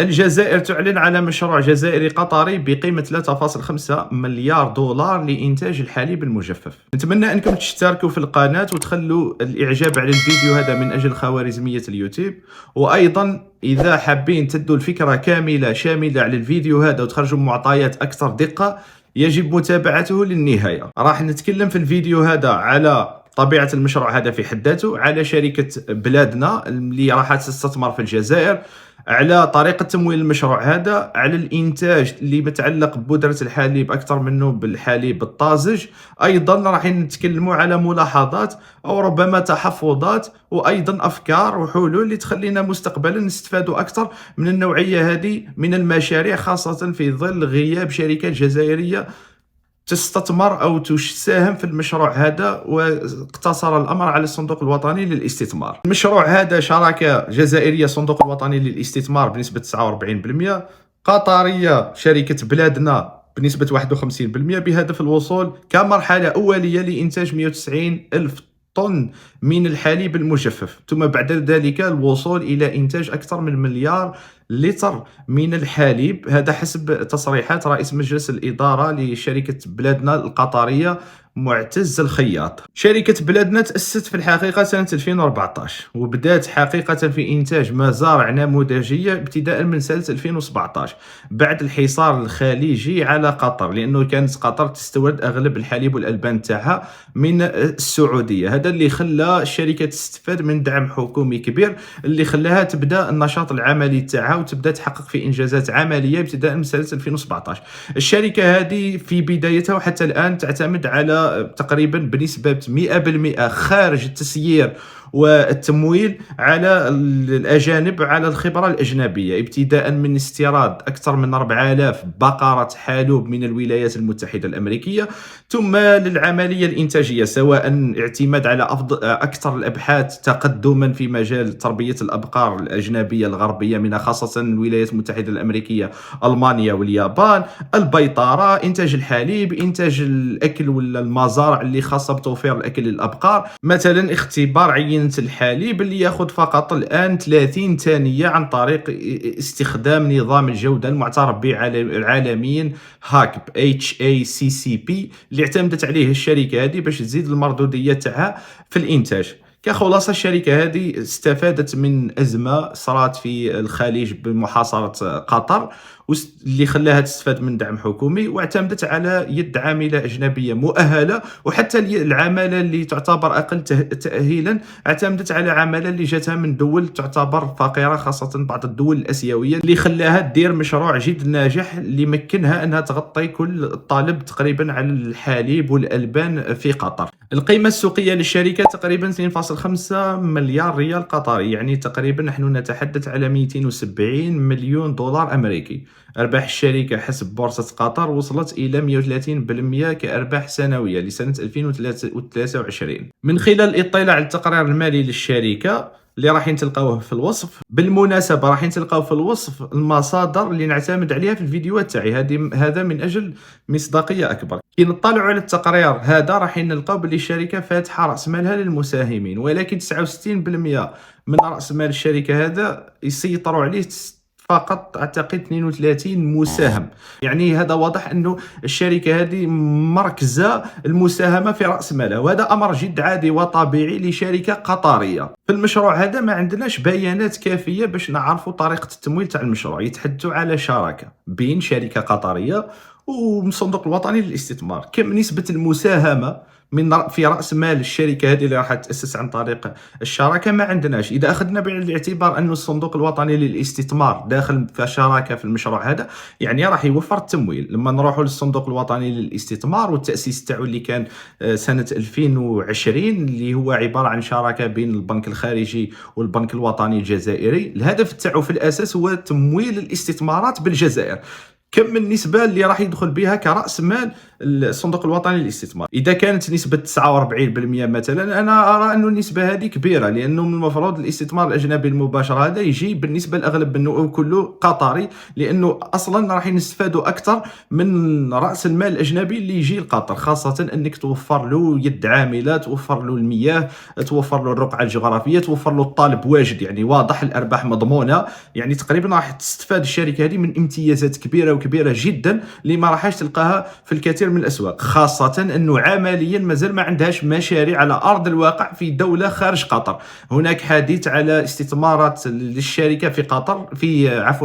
الجزائر تعلن على مشروع جزائري قطري بقيمة 3.5 مليار دولار لإنتاج الحليب المجفف. نتمنى أنكم تشتركوا في القناة وتخلوا الإعجاب على الفيديو هذا من أجل خوارزمية اليوتيوب، وأيضا إذا حابين تدوا الفكرة كاملة شاملة على الفيديو هذا وتخرجوا معطيات أكثر دقة يجب متابعته للنهاية. راح نتكلم في الفيديو هذا على طبيعة المشروع هذا في حد ذاته، على شركة بلادنا اللي راح تستثمر في الجزائر، على طريقة تمويل المشروع هذا، على الإنتاج اللي متعلق ببودرة الحليب أكثر منه بالحليب الطازج. أيضا راح نتكلموا على ملاحظات أو ربما تحفظات وأيضا أفكار وحلول اللي تخلينا مستقبلا نستفادوا أكثر من النوعية هذه من المشاريع، خاصة في ظل غياب شركات جزائرية تستثمر أو تساهم في المشروع هذا، واقتصر الأمر على الصندوق الوطني للاستثمار. المشروع هذا شراكة جزائرية الصندوق الوطني للاستثمار بنسبة 49%، قطرية شركة بلادنا بنسبة 51%، بهدف الوصول كمرحلة أولية لإنتاج 190 ألف طن من الحليب المجفف، ثم بعد ذلك الوصول إلى إنتاج أكثر من مليار لتر من الحليب، هذا حسب تصريحات رئيس مجلس الإدارة لشركة بلادنا القطرية معتز الخياط. شركة بلادنا تأسست في الحقيقة سنة 2014 وبدأت حقيقة في إنتاج مزارع نموذجية ابتداء من سنة 2017 بعد الحصار الخليجي على قطر، لأنه كانت قطر تستورد أغلب الحليب والألبان تاعها من السعودية. هذا اللي خلى الشركة تستفاد من دعم حكومي كبير اللي خلاها تبدأ النشاط العملي تاعها وتبدأ تحقق في إنجازات عملية ابتداء من سنة 2017. الشركة هذه في بدايتها وحتى الآن تعتمد على تقريبا بنسبة 100% خارج التسيير والتمويل على الأجانب، على الخبرة الأجنبية، ابتداء من استيراد أكثر من 4000 بقرة حالوب من الولايات المتحدة الأمريكية، ثم للعملية الإنتاجية سواء اعتماد على أكثر الأبحاث تقدما في مجال تربية الأبقار الأجنبية الغربية، من خاصة الولايات المتحدة الأمريكية، ألمانيا واليابان، البيطرة، إنتاج الحليب، إنتاج الأكل ولا المزارع اللي خاصة بتوفير الأكل للأبقار، مثلا اختبار عينة الحليب اللي ياخذ فقط الآن 30 ثانية عن طريق استخدام نظام الجودة المعترف به عالميا HACCP اللي اعتمدت عليه الشركة هذه باش تزيد المردودية تاعها في الإنتاج. كخلاصة الشركة هذه استفادت من أزمة صارت في الخليج بمحاصرة قطر اللي خلاها تستفاد من دعم حكومي، واعتمدت على يد عاملة أجنبية مؤهلة، وحتى العمالة اللي تعتبر أقل تأهيلا اعتمدت على عمالة اللي جاتها من دول تعتبر فقيرة، خاصة بعض الدول الآسيوية، اللي خلاها تدير مشروع جد ناجح اللي مكنها أنها تغطي كل الطالب تقريبا على الحليب والألبان في قطر. القيمة السوقية للشركة تقريبا 2.5 مليار ريال قطري، يعني تقريبا نحن نتحدث على 270 مليون دولار أمريكي. أرباح الشركة حسب بورصة قطر وصلت إلى 130% كأرباح سنوية لسنة 2023. من خلال الاطلاع على التقرير المالي للشركة اللي راح تلقاوه في الوصف، بالمناسبة راح تلقاو في الوصف المصادر اللي نعتمد عليها في الفيديوهات تاعي هذا من أجل مصداقية أكبر. كي نطلعوا على التقرير هذا راح نلقاو بلي الشركة فاتحة رأس مالها للمساهمين، ولكن 69% من رأس مال الشركة هذا يسيطروا عليه فقط اعتقد 32 مساهم. يعني هذا واضح انه الشركه هذه مركزه المساهمه في راس مالها، وهذا امر جد عادي وطبيعي لشركه قطريه. في المشروع هذا ما عندناش بيانات كافيه باش نعرفوا طريقه التمويل تاع المشروع، يتحدثوا على شراكه بين شركه قطريه والصندوق الوطني للاستثمار. كم نسبه المساهمه في راس مال الشركه هذه اللي راح تاسس عن طريق الشراكه؟ ما عندناش. اذا اخذنا بعين الاعتبار انه الصندوق الوطني للاستثمار داخل في شراكه في المشروع هذا، يعني راح يوفر التمويل. لما نروحوا للصندوق الوطني للاستثمار والتاسيس تاعو اللي كان سنه 2020، اللي هو عباره عن شراكه بين البنك الخارجي والبنك الوطني الجزائري، الهدف تاعو في الاساس هو تمويل الاستثمارات بالجزائر. كم من النسبة اللي راح يدخل بها كرأس مال الصندوق الوطني للاستثمار. إذا كانت نسبة 49% مثلا، أنا أرى أن النسبة هذه كبيرة، لأنه من المفروض الاستثمار الأجنبي المباشر هذا يجي بالنسبة الأغلب منه أو كله قطري، لأنه أصلا راح نستفادوا أكثر من رأس المال الأجنبي اللي يجي لقطر، خاصة أنك توفر له يد عاملة، توفر له المياه، توفر له الرقعة الجغرافية، توفر له الطالب واجد، يعني واضح الأرباح مضمونة. يعني تقريبا راح تستفاد الشركة هذه من امتيازات كبيرة جدا اللي ما راحش تلقاها في الكثير من الأسواق، خاصة أنه عمليا مازال ما عندهاش مشاريع على أرض الواقع في دولة خارج قطر. هناك حديث على استثمارات للشركة في قطر،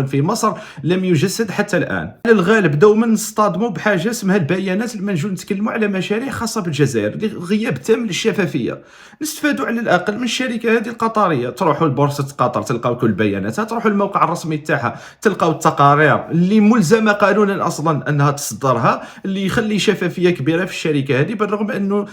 في مصر لم يجسد حتى الآن. على الغالب دوما نصطدموا بحاجة اسمها البيانات لما نجوا نتكلموا على مشاريع خاصة بالجزائر، غياب تام للشفافية. نستفادوا على الأقل من الشركة هذه القطرية، تروحوا لبورصة قطر تلقاو كل بياناتها، تروحوا الموقع الرسمي تاعها تلقاو التقارير اللي ملزمة قانونا أصلا أنها تصدرها، اللي يخلي شفافية كبيرة في الشركة هذه، بالرغم أنه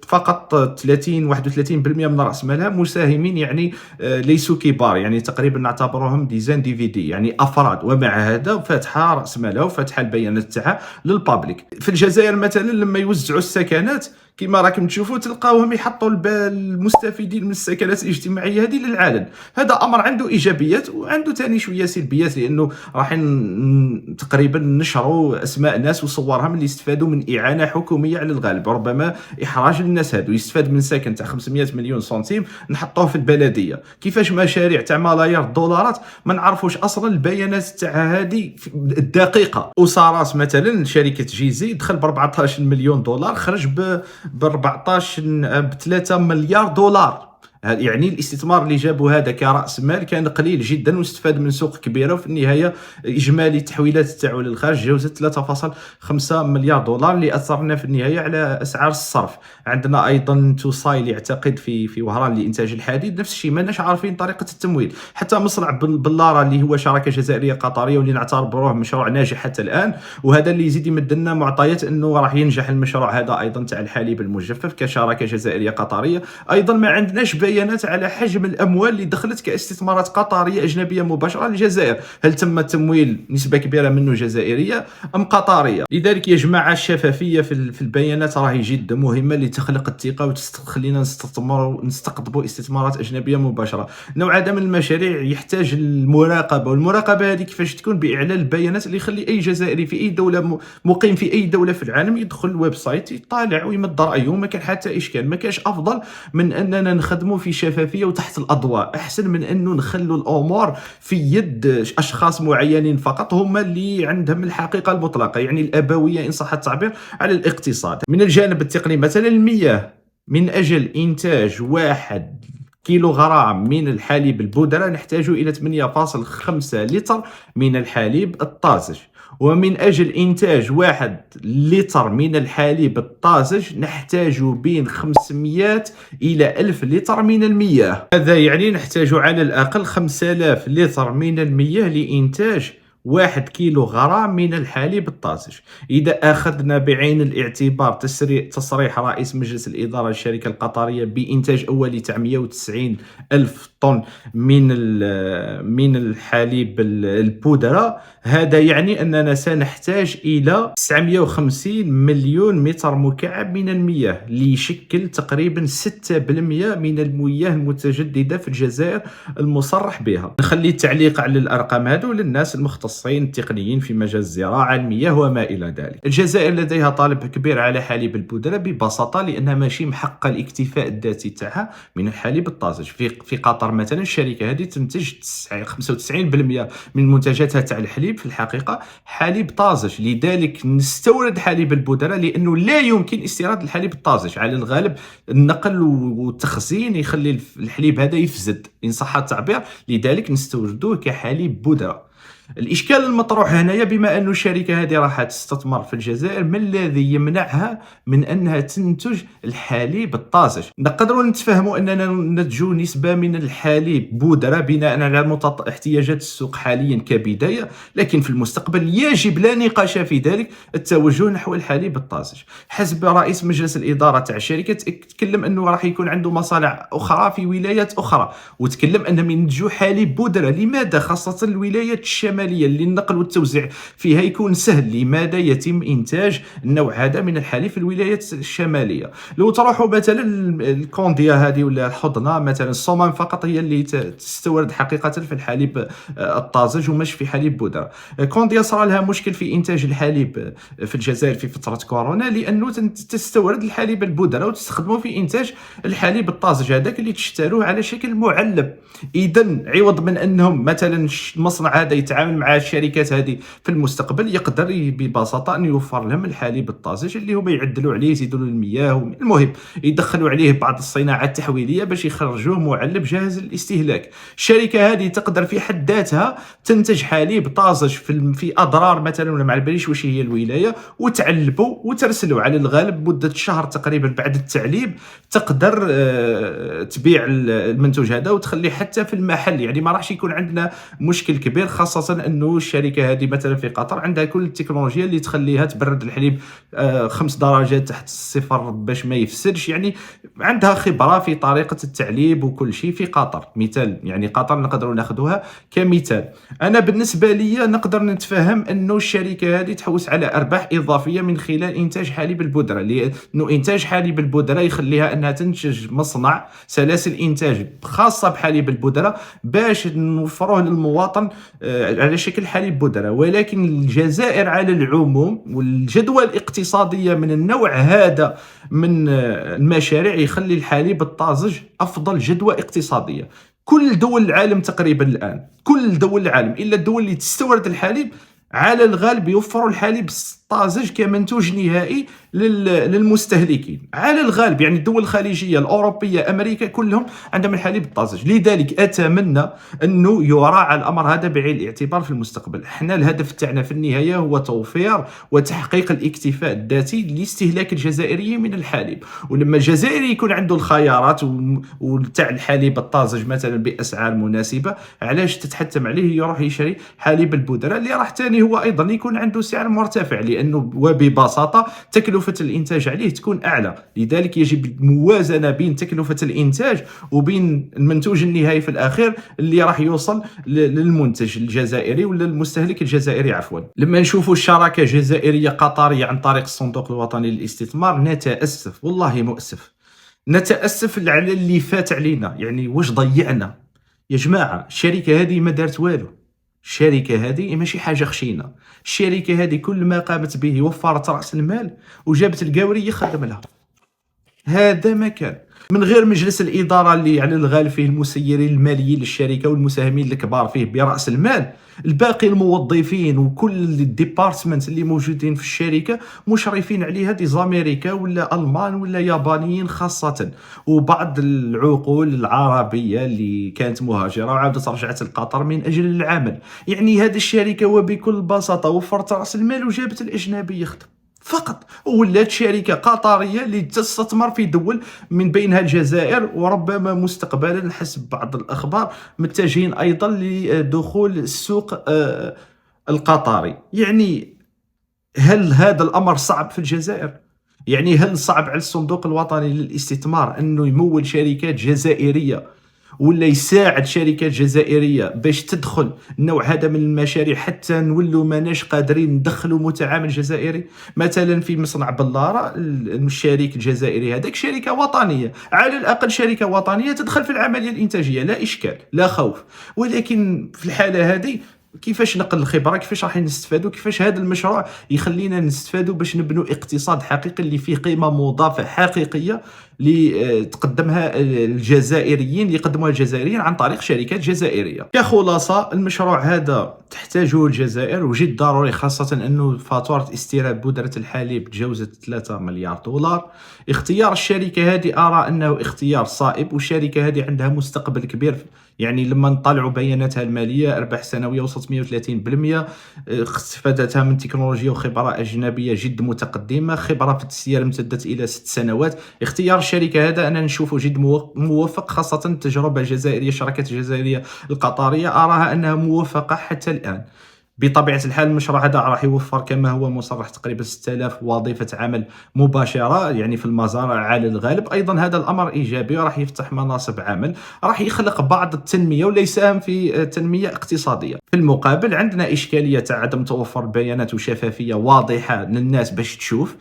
فقط 31% من رأس مالها مساهمين، يعني ليسوا كبار، يعني تقريبا نعتبرهم ديزان دي يعني أفراد، ومع هذا فاتحة رأس مالها وفاتحة البيانات تاعها للبابليك. في الجزائر مثلا لما يوزعوا السكنات كما راكم تشوفوا تلقاوهم يحطوا المستفيدين من السكنات الاجتماعيه هذه للعلن. هذا امر عنده ايجابيات وعنده ثاني شويه سلبيات، لانه راح تقريبا نشروا اسماء ناس وصورهم اللي استفادوا من اعانه حكوميه على الغالب، ربما احراج الناس هذو. يستفاد من سكن تاع 500 مليون سنتيم نحطوه في البلديه، كيفاش مشاريع تاع ملايير الدولارات ما نعرفوش اصلا البيانات تاعها هذه الدقيقه. وصارت مثلا شركه جيزي دخل ب 14 مليون دولار، خرج ب 3 مليار دولار. يعني الاستثمار اللي جابوا هذا كرأس مال كان قليل جدا واستفاد من سوق كبيرة، وفي النهاية إجمالي التحويلات تاعو للخارج جاوزت 3.5 مليار دولار، اللي أثرنا في النهاية على أسعار الصرف. عندنا أيضا توصايل يعتقد في وهران لإنتاج الحديد، نفس الشيء ماناش عارفين طريقة التمويل. حتى مصنع بلارة اللي هو شراكة جزائرية قطرية واللي نعتبروه مشروع ناجح حتى الآن، وهذا اللي يزيد يمد لنا معطيات أنه راح ينجح المشروع هذا أيضا تاع الحليب المجفف كشراكة جزائرية قطرية. أيضا ما عندناش بيانات على حجم الاموال اللي دخلت كاستثمارات قطريه اجنبيه مباشره للجزائر، هل تم تمويل نسبه كبيره منه جزائريه ام قطريه؟ لذلك يا جماعه الشفافيه في البيانات راهي جدا مهمه لتخلق الثقه وتخلينا نستقطبوا استثمارات اجنبيه مباشره. نوع هذا من المشاريع يحتاج المراقبه، والمراقبه هذه كيفاش تكون؟ باعلان البيانات اللي يخلي اي جزائري في اي دوله مقيم في اي دوله في العالم يدخل الويب سايت يطالع ويمد رايه، ما كان حتى اشكال. ما كانش افضل من اننا نخدموا في شفافيه وتحت الاضواء، احسن من انه نخلوا الامور في يد اشخاص معينين فقط هم اللي عندهم الحقيقه المطلقه، يعني الابويه ان صح التعبير على الاقتصاد. من الجانب التقني مثلا المياه، من اجل انتاج 1 كيلوغرام من الحليب البودرة نحتاج إلى 8.5 لتر من الحليب الطازج، ومن أجل إنتاج 1 لتر من الحليب الطازج نحتاج بين 500 إلى 1000 لتر من المياه. هذا يعني نحتاج على الأقل 5000 لتر من المياه لإنتاج 1 كيلوغرام من الحليب الطازج. إذا أخذنا بعين الاعتبار تصريح رئيس مجلس الإدارة للشركة القطرية بإنتاج أولي تاع 190 ألف طن من الحليب البودرة، هذا يعني أننا سنحتاج إلى 950 مليون متر مكعب من المياه، ليشكل تقريبا 6% من المياه المتجددة في الجزائر المصرح بها. نخلي التعليق على الأرقام هذو للناس المختصين التقنيين في مجال الزراعة، المياه وما إلى ذلك. الجزائر لديها طالب كبير على حليب البودرة ببساطة لأنها ماشي محققة الاكتفاء الذاتي تاعها من الحليب الطازج. في قطر مثلا الشركة هذه تنتج 95% من منتجاتها تاع الحليب في الحقيقة حليب طازج، لذلك نستورد حليب البودرة لأنه لا يمكن استيراد الحليب الطازج. على الغالب النقل والتخزين يخلي الحليب هذا يفسد إن صح التعبير، لذلك نستوردوه كحليب بودرة. الإشكال المطروح هنايا بما أن الشركة هذه راح تستثمر في الجزائر، ما الذي يمنعها من أنها تنتج الحليب الطازج؟ نقدروا نتفهموا أننا ننتج نسبة من الحليب بودرة بناء على احتياجات السوق حاليا كبداية، لكن في المستقبل يجب لا نقاش في ذلك التوجه نحو الحليب الطازج. حسب رئيس مجلس الإدارة تاع الشركة تكلم أنه راح يكون عنده مصانع أخرى في ولايات أخرى، وتكلم أنهم ينتجوا حليب بودرة. لماذا خاصة الولايات الشمالية الشمالية اللي النقل والتوزيع فيها يكون سهل، لماذا يتم إنتاج النوع هذا من الحليب في الولايات الشمالية؟ لو تروحوا مثلا الكونديا هذه ولا الحضنة مثلا، الصومال فقط هي اللي تستورد حقيقة في الحليب الطازج ومش في حليب بودرة. كونديا صار لها مشكل في إنتاج الحليب في الجزائر في فترة كورونا، لأنه تستورد الحليب البودرة وتستخدمه في إنتاج الحليب الطازج هذاك اللي تشتروه على شكل معلب. إذا عوض من أنهم مثلا المصنع هذا يتعامل مع الشركات هذه في المستقبل، يقدر ببساطة أن يوفر لهم الحليب الطازج اللي هما يعدلوا عليه، يزيدوا له المياه، المهم يدخلوا عليه بعض الصناعات التحويلية باش يخرجوه معلب جاهز للاستهلاك. الشركة هذه تقدر في حد ذاتها تنتج حليب طازج في أضرار مثلا، ولا ما باليش واش هي الولاية، وتعلبه وترسله على الغالب مدة شهر تقريبا بعد التعليب. تقدر تبيع المنتوج هذا وتخليه حتى في المحل، يعني ما راحش يكون عندنا مشكل كبير، خاصة أنه الشركة هذه مثلا في قطر عندها كل التكنولوجيا اللي تخليها تبرد الحليب 5 درجات تحت الصفر باش ما يفسدش، يعني عندها خبرة في طريقة التعليب وكل شيء في قطر. مثال يعني قطر نقدر ناخذها كمثال. أنا بالنسبة لي نقدر نتفهم أنه الشركة هذه تحوس على أرباح إضافية من خلال إنتاج حليب البودرة، لأنه إنتاج حليب البودرة يخليها أنها تنتج مصنع سلاسل إنتاج خاصة بحليب البودرة باش نوفروه للمواطن على شكل حليب بودرة. ولكن الجزائر على العموم والجدوى الاقتصادية من النوع هذا من المشاريع يخلي الحليب الطازج أفضل جدوى اقتصادية. كل دول العالم تقريبا الآن، كل دول العالم إلا الدول اللي تستورد الحليب على الغالب يوفروا الحليب الطازج كمنتوج نهائي للمستهلكين على الغالب. يعني الدول الخليجية، الأوروبية، أمريكا، كلهم عندهم الحليب الطازج. لذلك أتمنى أنه يراعى الأمر هذا بعين الاعتبار في المستقبل. احنا الهدف تاعنا في النهاية هو توفير وتحقيق الاكتفاء الذاتي لاستهلاك الجزائريين من الحليب. ولما الجزائري يكون عنده الخيارات وتاع الحليب الطازج مثلا بأسعار مناسبة، علاش تتحتم عليه يروح يشري حليب البودرة اللي راح تاني هو أيضا يكون عنده سعر مرتفع، لأنه وببساطة تكلفة الإنتاج عليه تكون أعلى. لذلك يجب الموازنة بين تكلفة الإنتاج وبين المنتوج النهائي في الأخير اللي راح يوصل للمنتج الجزائري ولا المستهلك الجزائري عفوا. لما نشوفوا الشراكة جزائرية قطرية عن طريق الصندوق الوطني للاستثمار نتأسف، والله مؤسف، نتأسف على اللي فات علينا. يعني واش ضيعنا يا جماعة؟ الشركة هذه ما دارت والو، الشركة هذه ماشي حاجة خشينة. الشركة هذه كل ما قامت به وفرت رأس المال وجابت القاوري يخدم لها. هذا ما كان من غير مجلس الإدارة اللي على الغالب فيه المسيرين الماليين للشركة والمساهمين الكبار فيه برأس المال. الباقي الموظفين وكل الديبارتمنت اللي موجودين في الشركة مشرفين عليها دي زاميريكا ولا ألمان ولا يابانيين خاصة، وبعض العقول العربية اللي كانت مهاجرة وعادت رجعت لقطر من أجل العمل. يعني هذه الشركة وبكل بساطة وفرت رأس المال وجابت الأجنبي يخدم فقط، ولات شركة قطرية اللي تستثمر في دول من بينها الجزائر، وربما مستقبلا حسب بعض الأخبار متجهين أيضا لدخول السوق القطري. يعني هل هذا الأمر صعب في الجزائر؟ يعني هل صعب على الصندوق الوطني للاستثمار أنه يمول شركات جزائرية ولا يساعد شركات جزائرية باش تدخل النوع هذا من المشاريع حتى نولوا ماناش قادرين ندخلوا متعامل جزائري؟ مثلا في مصنع بلارة الشريك الجزائري هذاك شركة وطنية، على الأقل شركة وطنية تدخل في العملية الإنتاجية لا إشكال لا خوف. ولكن في الحالة هذه كيفاش نقل الخبره، كيفاش راح نستفادوا، كيفاش هذا المشروع يخلينا نستفادوا باش نبنوا اقتصاد حقيقي اللي فيه قيمه مضافه حقيقيه اللي تقدمها الجزائريين، اللي يقدموها الجزائريين عن طريق شركات جزائريه. كخلاصه المشروع هذا تحتاجه الجزائر وجد ضروري، خاصه انه فاتوره استيراد بودره الحليب تجاوزت 3 مليار دولار. اختيار الشركه هذه ارى انه اختيار صائب، والشركه هذه عندها مستقبل كبير. يعني لما نطلعوا بياناتها الماليه ارباح سنويه وصلت 130%، استفادتها من تكنولوجيا وخبره اجنبيه جد متقدمه، خبره في التسيير امتدت الى 6 سنوات. اختيار الشركه هذا انا نشوفه جد موفق، خاصه التجربه الجزائريه، الشركات الجزائريه القطريه اراها انها موفقه حتى الان. بطبيعة الحال المشروع هذا راح يوفر كما هو مصرح تقريبا 6000 وظيفة عمل مباشرة يعني في المزارع على الغالب. أيضا هذا الأمر إيجابي، راح يفتح مناصب عمل، راح يخلق بعض التنمية ولا يساهم في تنمية اقتصادية. في المقابل عندنا إشكالية تاع عدم توفر بيانات وشفافية واضحة للناس باش تشوف.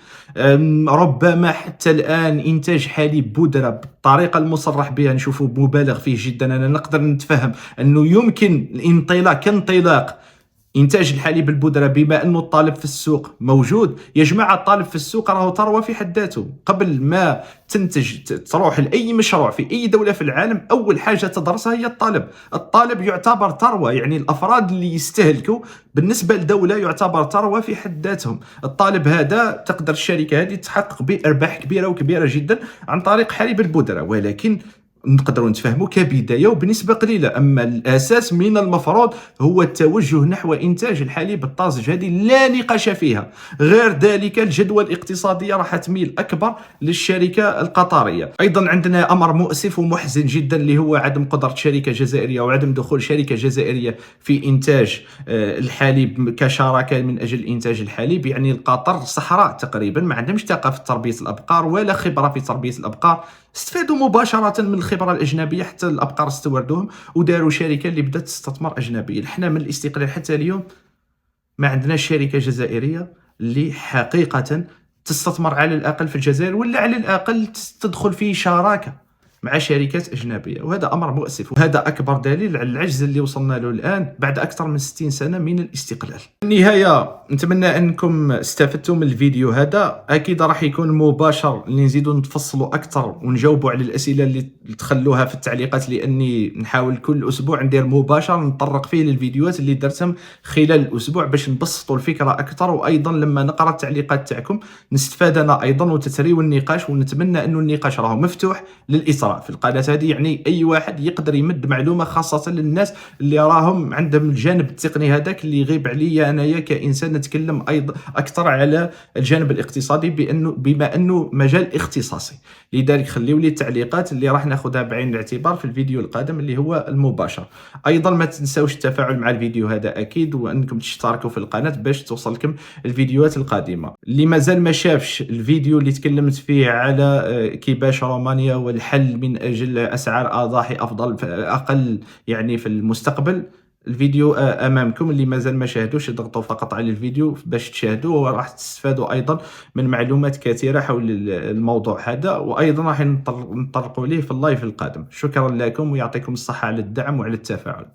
ربما حتى الآن إنتاج حليب بودرة بالطريقة المصرح بها نشوفه مبالغ فيه جدا. أنا نقدر نتفهم أنه يمكن الانطلاق كانطلاق إنتاج الحليب البودرة بما أنه الطالب في السوق موجود. يا جماعة الطالب في السوق راهو ثروة في حد ذاته. قبل ما تنتج تروح لأي مشروع في أي دولة في العالم، أول حاجة تدرسها هي الطالب. الطالب يعتبر ثروة، يعني الأفراد اللي يستهلكوا بالنسبة لدولة يعتبر ثروة في حد ذاتهم. الطالب هذا تقدر الشركة هذه تحقق به أرباح كبيرة وكبيرة جدا عن طريق حليب البودرة، ولكن نقدروا نتفاهموا كبدايه وبنسبه قليله. اما الاساس من المفروض هو التوجه نحو انتاج الحليب الطازج، هذه لا نقاش فيها. غير ذلك الجدوى الاقتصاديه راح تميل اكبر للشركه القطريه. ايضا عندنا امر مؤسف ومحزن جدا اللي هو عدم قدره شركه جزائريه وعدم دخول شركه جزائريه في انتاج الحليب كشراكه من اجل انتاج الحليب. يعني القطر صحراء تقريبا، ما عندهمش ثقافه تربيه الابقار ولا خبره في تربيه الابقار. استفادوا مباشرة من الخبرة الأجنبية، حتى الأبقار استوردوهم وداروا شركة اللي بدات تستثمر أجنبيا. حنا من الاستقلال حتى اليوم ما عندناش شركة جزائرية اللي حقيقة تستثمر على الأقل في الجزائر، ولا على الأقل تدخل في شراكة مع شركات أجنبية، وهذا أمر مؤسف. وهذا أكبر دليل على العجز اللي وصلنا له الآن بعد أكثر من 60 سنة من الاستقلال. في النهاية نتمنى أنكم استفدتم من الفيديو هذا. أكيد راح يكون مباشر اللي نزيدوا نتفصلوا أكثر ونجاوبوا على الأسئلة اللي تخلوها في التعليقات، لأني نحاول كل أسبوع ندير مباشر نطرق فيه للفيديوهات اللي درتهم خلال الأسبوع باش نبسطوا الفكرة أكثر. وأيضا لما نقرأ التعليقات تاعكم نستفاد أنا أيضا وتتريو النقاش. ونتمنى أنه النقاش راهو مفتوح للإثراء في القناة هذه، يعني أي واحد يقدر يمد معلومة، خاصة للناس اللي راهم عندهم الجانب التقني هذاك اللي يغيب عليا أنايا كإنسان نتكلم أيضا أكثر على الجانب الاقتصادي بما أنه مجال اختصاصي. لذلك خليوا لي التعليقات اللي راح ناخذها بعين الاعتبار في الفيديو القادم اللي هو المباشر. أيضا ما تنسوش التفاعل مع الفيديو هذا أكيد، وأنكم تشتركوا في القناة باش توصلكم الفيديوهات القادمة. اللي مازال ما شافش الفيديو اللي تكلمت فيه على كيباش رومانيا والحل من أجل أسعار أضاحي أقل يعني في المستقبل، الفيديو امامكم. اللي مازال ما شاهدوش يضغطوا فقط على الفيديو باش تشاهدوه، وراح تستفادوا ايضا من معلومات كثيره حول الموضوع هذا. وايضا راح نطرقوا ليه في اللايف القادم. شكرا لكم ويعطيكم الصحه على الدعم وعلى التفاعل.